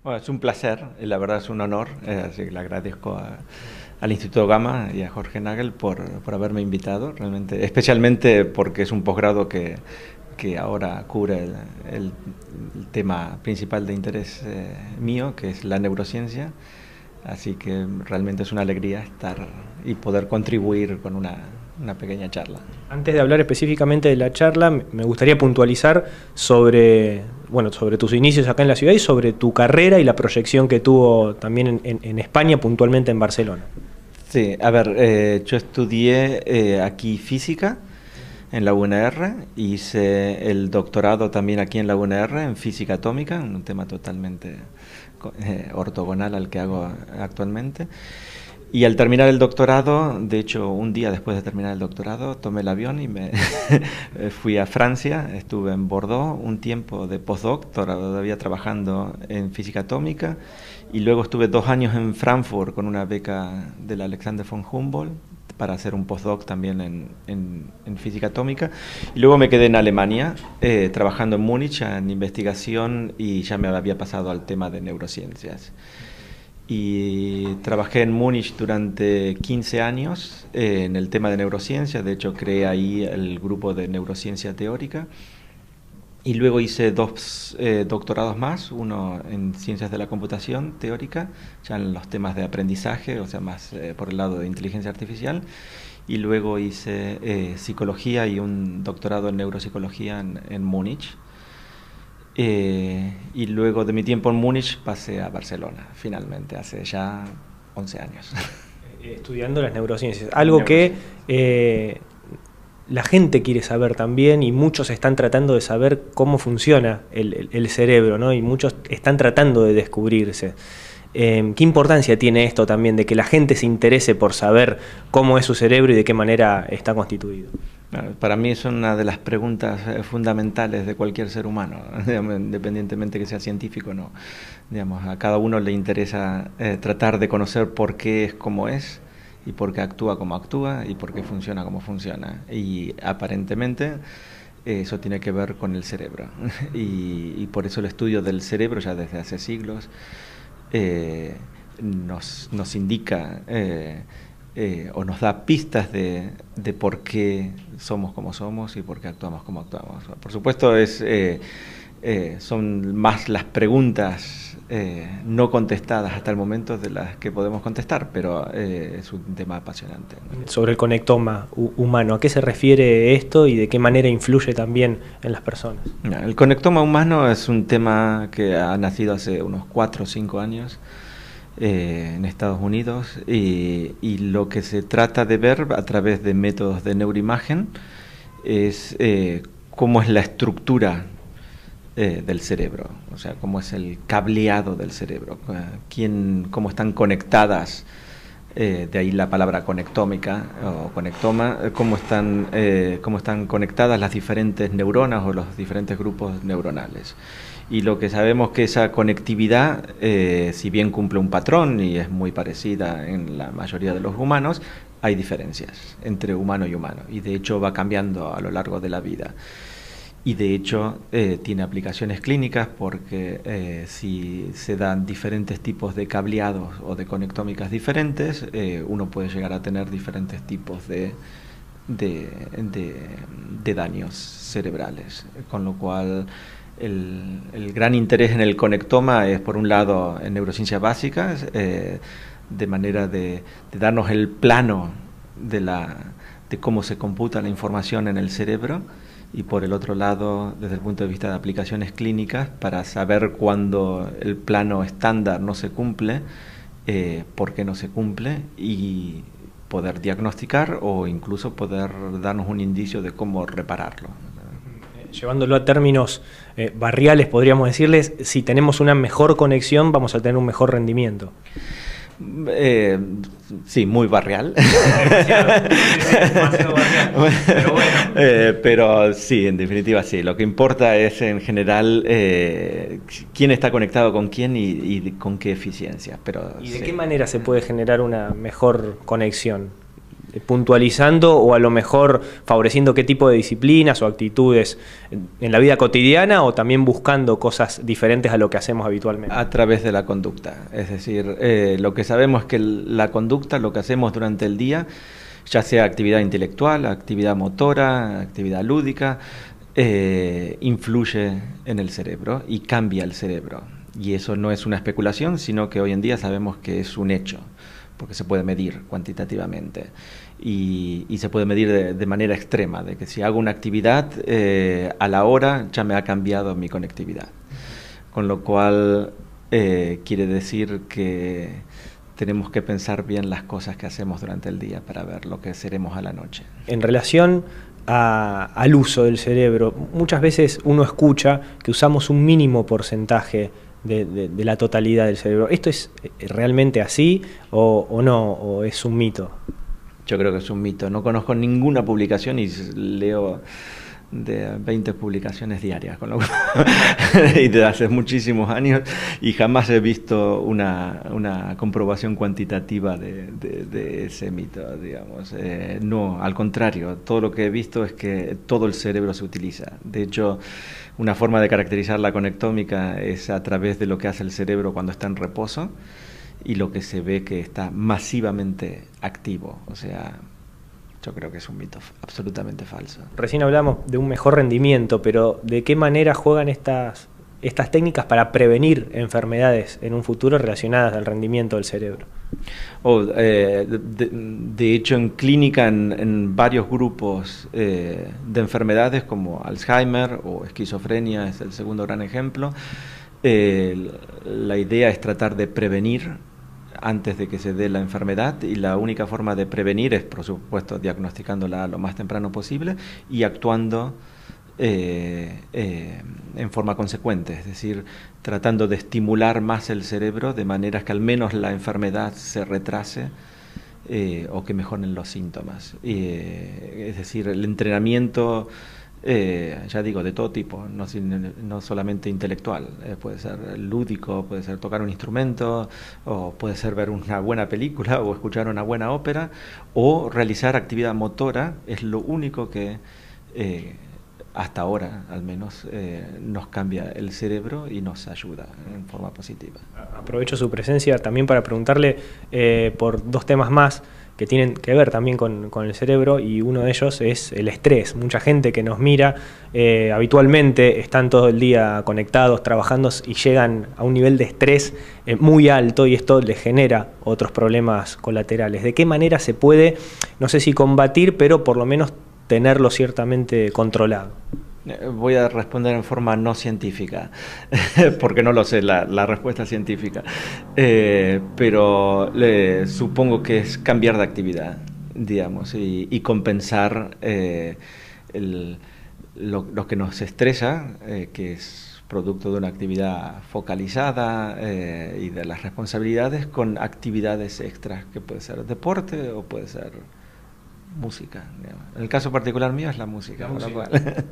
Bueno, es un placer, la verdad es un honor, así que le agradezco al Instituto Gama y a Jorge Nagel por haberme invitado, realmente, especialmente porque es un posgrado que ahora cubre el tema principal de interés mío, que es la neurociencia, así que realmente es una alegría estar y poder contribuir con una pequeña charla. Antes de hablar específicamente de la charla, me gustaría puntualizar sobre, bueno, sobre tus inicios acá en la ciudad y sobre tu carrera y la proyección que tuvo también en España, puntualmente en Barcelona. Sí, a ver, yo estudié aquí física en la UNR, hice el doctorado también aquí en la UNR en física atómica, un tema totalmente ortogonal al que hago actualmente. Y al terminar el doctorado, de hecho un día después de terminar el doctorado, tomé el avión y me fui a Francia, estuve en Bordeaux un tiempo de postdoc, todavía trabajando en física atómica, y luego estuve 2 años en Frankfurt con una beca del Alexander von Humboldt para hacer un postdoc también en física atómica, y luego me quedé en Alemania trabajando en Múnich en investigación y ya me había pasado al tema de neurociencias. Y trabajé en Múnich durante 15 años en el tema de neurociencia, de hecho creé ahí el grupo de neurociencia teórica y luego hice dos doctorados más, uno en ciencias de la computación teórica, ya en los temas de aprendizaje, o sea, más por el lado de inteligencia artificial, y luego hice psicología y un doctorado en neuropsicología en Múnich. Y luego de mi tiempo en Múnich pasé a Barcelona, finalmente, hace ya 11 años. Estudiando las neurociencias, algo que la gente quiere saber también y muchos están tratando de saber cómo funciona el cerebro, ¿no? Y muchos están tratando de descubrirse. ¿Qué importancia tiene esto también de que la gente se interese por saber cómo es su cerebro y de qué manera está constituido? Para mí es una de las preguntas fundamentales de cualquier ser humano, digamos, independientemente que sea científico o no. Digamos, a cada uno le interesa tratar de conocer por qué es como es y por qué actúa como actúa y por qué funciona como funciona. Y aparentemente eso tiene que ver con el cerebro. Y por eso el estudio del cerebro ya desde hace siglos nos indica o nos da pistas de por qué somos como somos y por qué actuamos como actuamos. Por supuesto son más las preguntas no contestadas hasta el momento de las que podemos contestar, pero es un tema apasionante. Sobre el conectoma humano, ¿a qué se refiere esto y de qué manera influye también en las personas? El conectoma humano es un tema que ha nacido hace unos 4 o 5 años en Estados Unidos y lo que se trata de ver a través de métodos de neuroimagen es cómo es la estructura del cerebro, o sea, cómo es el cableado del cerebro, cómo están conectadas, de ahí la palabra conectómica o conectoma, cómo están conectadas las diferentes neuronas o los diferentes grupos neuronales. Y lo que sabemos que esa conectividad, si bien cumple un patrón y es muy parecida en la mayoría de los humanos, hay diferencias entre humano y humano, y de hecho va cambiando a lo largo de la vida. Y de hecho tiene aplicaciones clínicas porque si se dan diferentes tipos de cableados o de conectómicas diferentes, uno puede llegar a tener diferentes tipos de daños cerebrales, con lo cual el gran interés en el conectoma es, por un lado, en neurociencias básicas, de manera de darnos el plano de cómo se computa la información en el cerebro, y por el otro lado, desde el punto de vista de aplicaciones clínicas, para saber cuándo el plano estándar no se cumple, por qué no se cumple, y poder diagnosticar o incluso poder darnos un indicio de cómo repararlo. Llevándolo a términos barriales, podríamos decirles, si tenemos una mejor conexión, vamos a tener un mejor rendimiento. Sí, muy barrial. Demasiado barrial. Pero bueno. Pero sí, en definitiva sí. Lo que importa es en general quién está conectado con quién y con qué eficiencia. Pero ¿Y de sí. qué manera se puede generar una mejor conexión? puntualizando o a lo mejor favoreciendo qué tipo de disciplinas o actitudes en la vida cotidiana, o también buscando cosas diferentes a lo que hacemos habitualmente? A través de la conducta. Es decir, lo que sabemos es que la conducta, lo que hacemos durante el día, ya sea actividad intelectual, actividad motora, actividad lúdica, influye en el cerebro y cambia el cerebro. Y eso no es una especulación, sino que hoy en día sabemos que es un hecho, porque se puede medir cuantitativamente y se puede medir de manera extrema, de que si hago una actividad, a la hora ya me ha cambiado mi conectividad. Con lo cual quiere decir que tenemos que pensar bien las cosas que hacemos durante el día para ver lo que seremos a la noche. En relación al uso del cerebro, muchas veces uno escucha que usamos un mínimo porcentaje de la totalidad del cerebro. ¿Esto es realmente así o no? ¿O es un mito? Yo creo que es un mito. No conozco ninguna publicación y leo de 20 publicaciones diarias, con lo cual, y de hace muchísimos años, y jamás he visto una comprobación cuantitativa de ese mito, digamos. No, al contrario, todo lo que he visto es que todo el cerebro se utiliza. De hecho, una forma de caracterizar la conectómica es a través de lo que hace el cerebro cuando está en reposo y lo que se ve que está masivamente activo, o sea, yo creo que es un mito absolutamente falso. Recién hablamos de un mejor rendimiento, pero ¿de qué manera juegan estas técnicas para prevenir enfermedades en un futuro relacionadas al rendimiento del cerebro? De hecho, en clínica, en varios grupos de enfermedades como Alzheimer o esquizofrenia es el segundo gran ejemplo, la idea es tratar de prevenir antes de que se dé la enfermedad, y la única forma de prevenir es, por supuesto, diagnosticándola lo más temprano posible y actuando en forma consecuente, es decir, tratando de estimular más el cerebro de manera que al menos la enfermedad se retrase o que mejoren los síntomas. Es decir, el entrenamiento, ya digo, de todo tipo, no solamente intelectual, puede ser lúdico, puede ser tocar un instrumento, o puede ser ver una buena película o escuchar una buena ópera, o realizar actividad motora. Es lo único que hasta ahora al menos nos cambia el cerebro y nos ayuda en forma positiva. Aprovecho su presencia también para preguntarle por dos temas más que tienen que ver también con el cerebro, y uno de ellos es el estrés. Mucha gente que nos mira habitualmente están todo el día conectados, trabajando, y llegan a un nivel de estrés muy alto, y esto les genera otros problemas colaterales. ¿De qué manera se puede, no sé si combatir, pero por lo menos tenerlo ciertamente controlado? Voy a responder en forma no científica, porque no lo sé la respuesta científica, pero supongo que es cambiar de actividad, digamos, y compensar lo que nos estresa, que es producto de una actividad focalizada y de las responsabilidades, con actividades extras, que puede ser deporte o puede ser música, digamos. En el caso particular mío es la música. Perfecto.